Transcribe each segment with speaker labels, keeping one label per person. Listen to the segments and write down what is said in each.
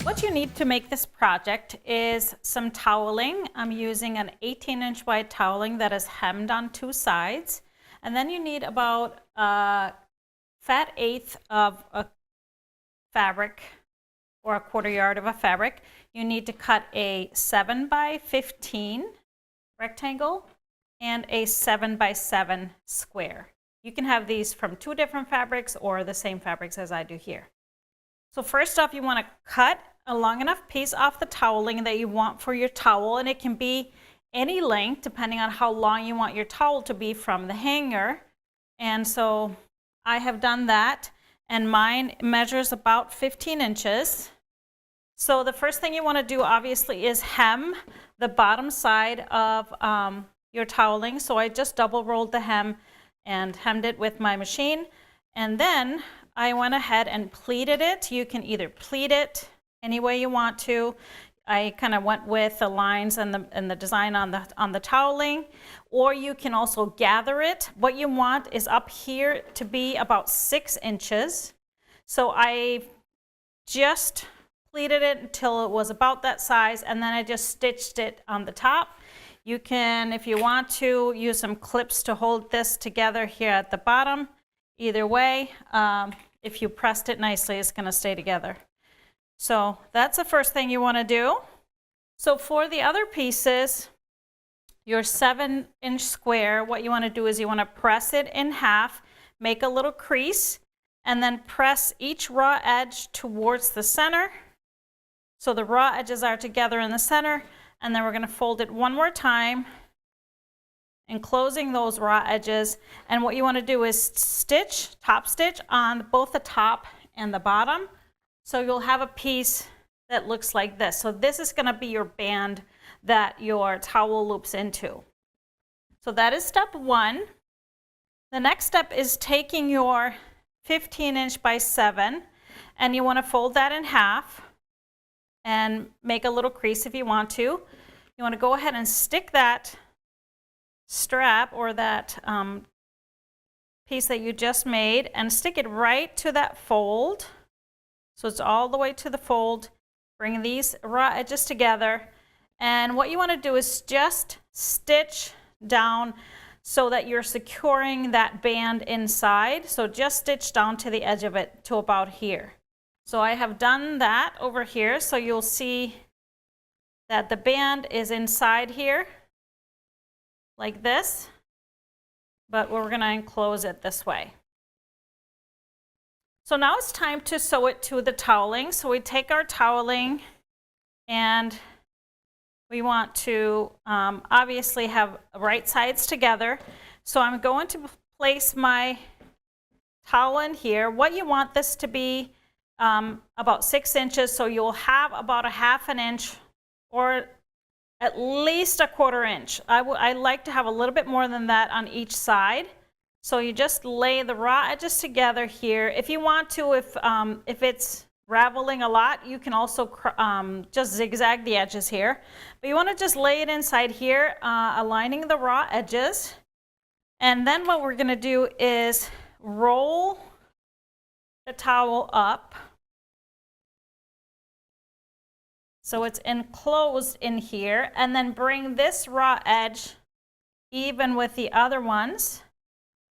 Speaker 1: What you need to make this project is some toweling. I'm using an 18-inch wide toweling that is hemmed on two sides. And then you need about a fat eighth of a fabric, or a quarter yard of a fabric. You need to cut a 7 by 15 rectangle and a 7 by 7 square. You can have these from two different fabrics or the same fabrics as I do here. So first off, you want to cut a long enough piece off the toweling that you want for your towel, and it can be any length depending on how long you want your towel to be from the hanger. And so I have done that, and mine measures about 15 inches. So the first thing you want to do obviously is hem the bottom side of your toweling. So I just double rolled the hem and hemmed it with my machine, and then I went ahead and pleated it. You can either pleat it any way you want to. I kind of went with the lines and the design on the toweling, or you can also gather it. What you want is up here to be about 6 inches. So I just pleated it until it was about that size, and then I just stitched it on the top. You can, if you want to, use some clips to hold this together here at the bottom. Either way, if you pressed it nicely, it's going to stay together. So that's the first thing you want to do. So for the other pieces, your 7-inch square, what you want to do is you want to press it in half, make a little crease, and then press each raw edge towards the center. So the raw edges are together in the center, and then we're going to fold it one more time, enclosing those raw edges. And what you want to do is stitch, top stitch on both the top and the bottom. So you'll have a piece that looks like this. So this is going to be your band that your towel loops into. So that is step one. The next step is taking your 15-inch by 7, and you want to fold that in half and make a little crease if you want to. You want to go ahead and stick that strap or that piece that you just made and stick it right to that fold. So it's all the way to the fold. Bring these raw edges together, and what you want to do is just stitch down so that you're securing that band inside. So just stitch down to the edge of it to about here. So I have done that over here, so you'll see that the band is inside here like this, but we're going to enclose it this way. So now it's time to sew it to the toweling. So we take our toweling, and we want to obviously have right sides together. So I'm going to place my towel in here. What you want this to be about 6 inches, so you'll have about a ½ inch or at least a๑/4 inch. I like to have a little bit more than that on each side. So you just lay the raw edges together here. If you want to, if it's raveling a lot, you can also just zigzag the edges here. But you want to just lay it inside here, aligning the raw edges. And then what we're going to do is roll the towel up so it's enclosed in here, and then bring this raw edge even with the other ones.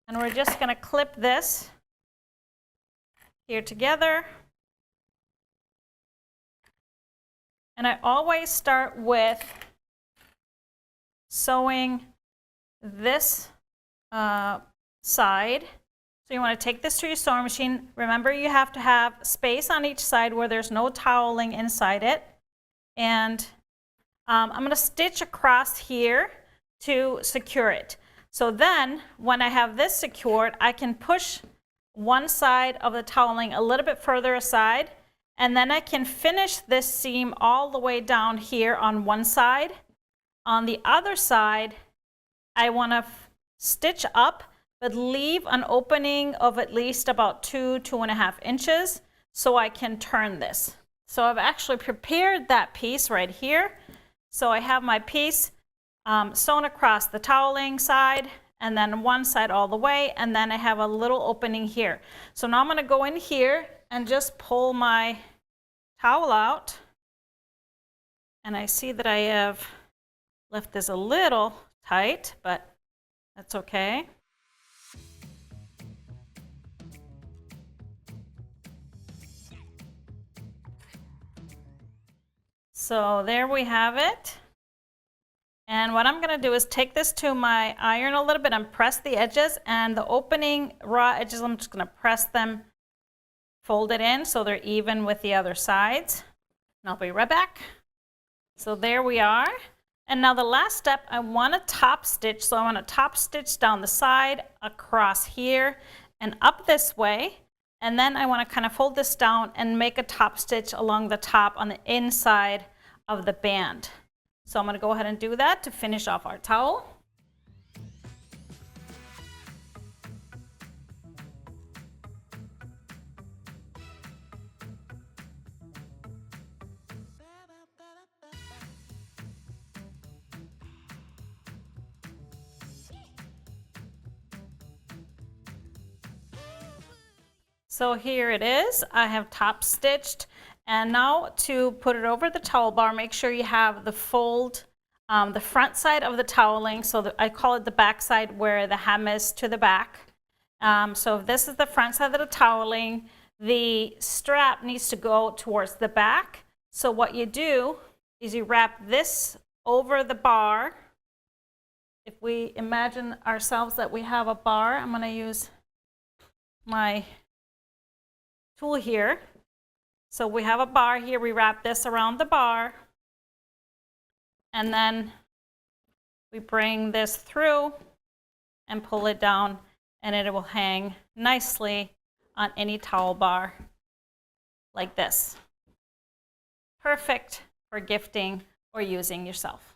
Speaker 1: And we're just going to clip this here together. And I always start with sewing this side. So you want to take this to your sewing machine. Remember, you have to have space on each side where there's no toweling inside it. And I'm going to stitch across here to secure it. So then, when I have this secured, I can push one side of the toweling a little bit further aside, and then I can finish this seam all the way down here on one side. On the other side, I want to stitch up, but leave an opening of at least about 2–2.5 inches so I can turn this. So I've actually prepared that piece right here. So I have my piece sewn across the toweling side, and then one side all the way, and then I have a little opening here. So now I'm going to go in here and just pull my towel out, and I see that I have left this a little tight, but that's okay. So there we have it. And what I'm going to do is take this to my iron a little bit and press the edges, and the opening raw edges, I'm just going to press them, fold it in so they're even with the other sides. And I'll be right back. So there we are. And now the last step, I want to top stitch. So I want to top stitch down the side, across here, and up this way. And then I want to kind of fold this down and make a top stitch along the top on the inside of the band. So I'm going to go ahead and do that to finish off our towel. So here it is. I have top stitched. And now to put it over the towel bar, make sure you have the fold, the front side of the toweling. So I call it the back side where the hem is to the back. So if this is the front side of the toweling, the strap needs to go towards the back. So what you do is you wrap this over the bar. If we imagine ourselves that we have a bar, I'm going to use my tool here. So we have a bar here, we wrap this around the bar, and then we bring this through and pull it down, and it will hang nicely on any towel bar like this. Perfect for gifting or using yourself.